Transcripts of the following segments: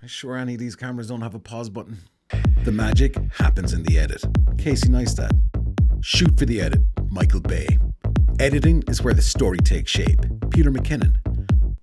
Sure any of these cameras don't have a pause button. The magic happens in the edit. Casey Neistat. Shoot for the edit. Michael Bay. Editing is where the story takes shape. Peter McKinnon.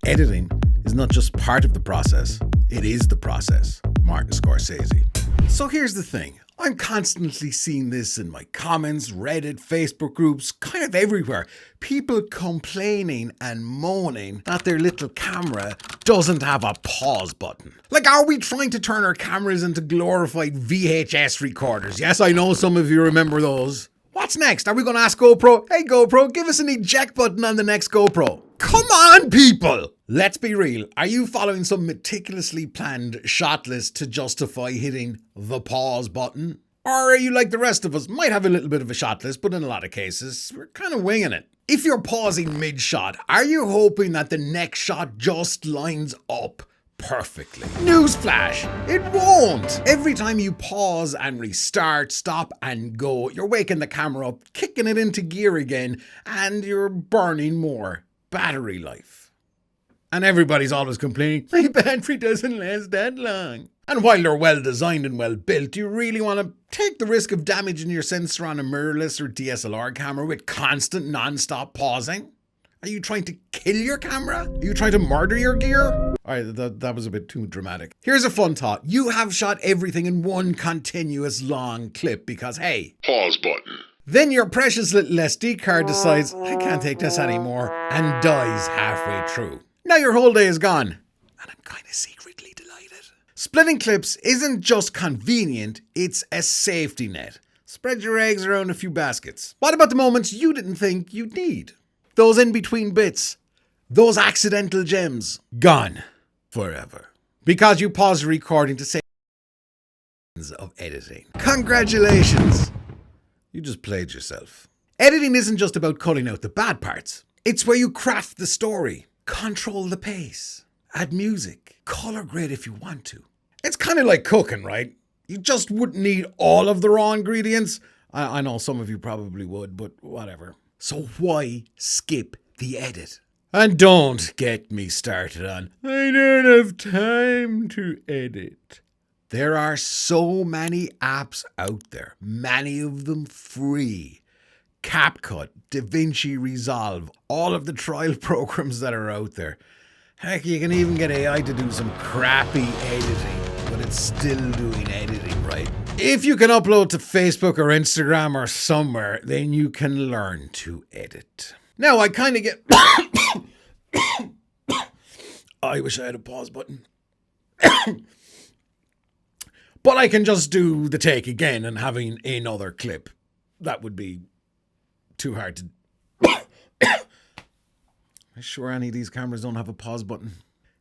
Editing is not just part of the process, it is the process. Martin Scorsese. So here's the thing. I'm constantly seeing this in my comments, Reddit, Facebook groups, kind of everywhere. People complaining and moaning that their little camera doesn't have a pause button. Like, are we trying to turn our cameras into glorified VHS recorders? Yes, I know some of you remember those. What's next? Are we going to ask GoPro, hey GoPro, give us an eject button on the next GoPro? Come on, people! Let's be real. Are you following some meticulously planned shot list to justify hitting the pause button? Or are you like the rest of us? Might have a little bit of a shot list, but in a lot of cases, we're kind of winging it. If you're pausing mid-shot, are you hoping that the next shot just lines up perfectly? Newsflash, it won't. Every time you pause and restart, stop and go, you're waking the camera up, kicking it into gear again, and you're burning more battery life. And everybody's always complaining, my battery doesn't last that long. And while they're well designed and well built, do you really want to take the risk of damaging your sensor on a mirrorless or DSLR camera with constant non-stop pausing? Are you trying to kill your camera? Are you trying to murder your gear? Alright, that was a bit too dramatic. Here's a fun thought. You have shot everything in one continuous long clip because, hey, pause button. Then your precious little SD card decides, I can't take this anymore, and dies halfway through. Now your whole day is gone. And I'm kind of secretly delighted. Splitting clips isn't just convenient, it's a safety net. Spread your eggs around a few baskets. What about the moments you didn't think you'd need? Those in-between bits, those accidental gems, gone forever. Because you paused the recording to save of editing. Congratulations! You just played yourself. Editing isn't just about cutting out the bad parts. It's where you craft the story, control the pace, add music, color grade if you want to. It's kind of like cooking, right? You just wouldn't need all of the raw ingredients. I know some of you probably would, but whatever. So why skip the edit? And don't get me started on, I don't have time to edit. There are so many apps out there, many of them free. CapCut, DaVinci Resolve, all of the trial programs that are out there. Heck, you can even get AI to do some crappy editing, but it's still doing editing, right? If you can upload to Facebook or Instagram or somewhere, then you can learn to edit. Now, I kind of get... I wish I had a pause button. But I can just do the take again and having another clip. That would be too hard to... Sure any of these cameras don't have a pause button.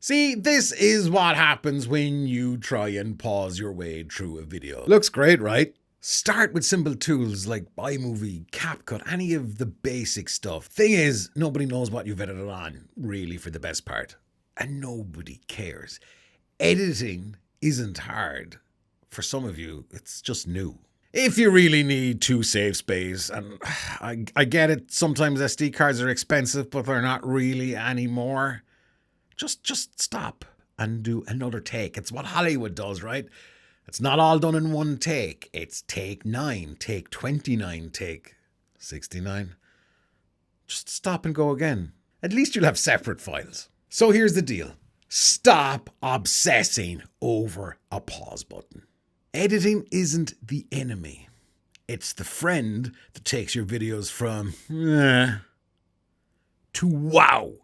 See, this is what happens when you try and pause your way through a video. Looks great, right? Start with simple tools like iMovie, CapCut, any of the basic stuff. Thing is, nobody knows what you've edited on, really, for the best part. And nobody cares. Editing isn't hard. For some of you, it's just new. If you really need to save space, and I get it, sometimes SD cards are expensive, but they're not really anymore. Just stop and do another take. It's what Hollywood does, right? It's not all done in one take. It's take 9, take 29, take 69. Just stop and go again. At least you'll have separate files. So here's the deal. Stop obsessing over a pause button. Editing isn't the enemy. It's the friend that takes your videos from to wow.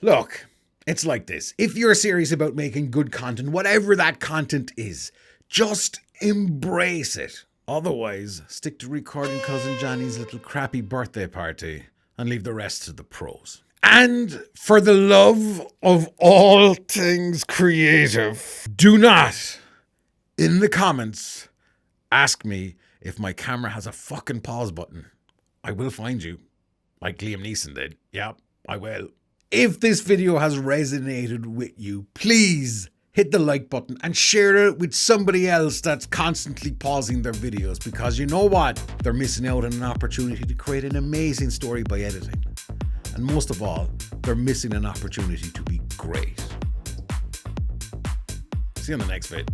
Look, it's like this. If you're serious about making good content, whatever that content is, just embrace it. Otherwise, stick to recording Cousin Johnny's little crappy birthday party and leave the rest to the pros. And for the love of all things creative, do not, in the comments, ask me if my camera has a fucking pause button. I will find you, like Liam Neeson did. Yep, I will. If this video has resonated with you, please hit the like button and share it with somebody else that's constantly pausing their videos, because you know what? They're missing out on an opportunity to create an amazing story by editing. And most of all, they're missing an opportunity to be great. See you on the next vid.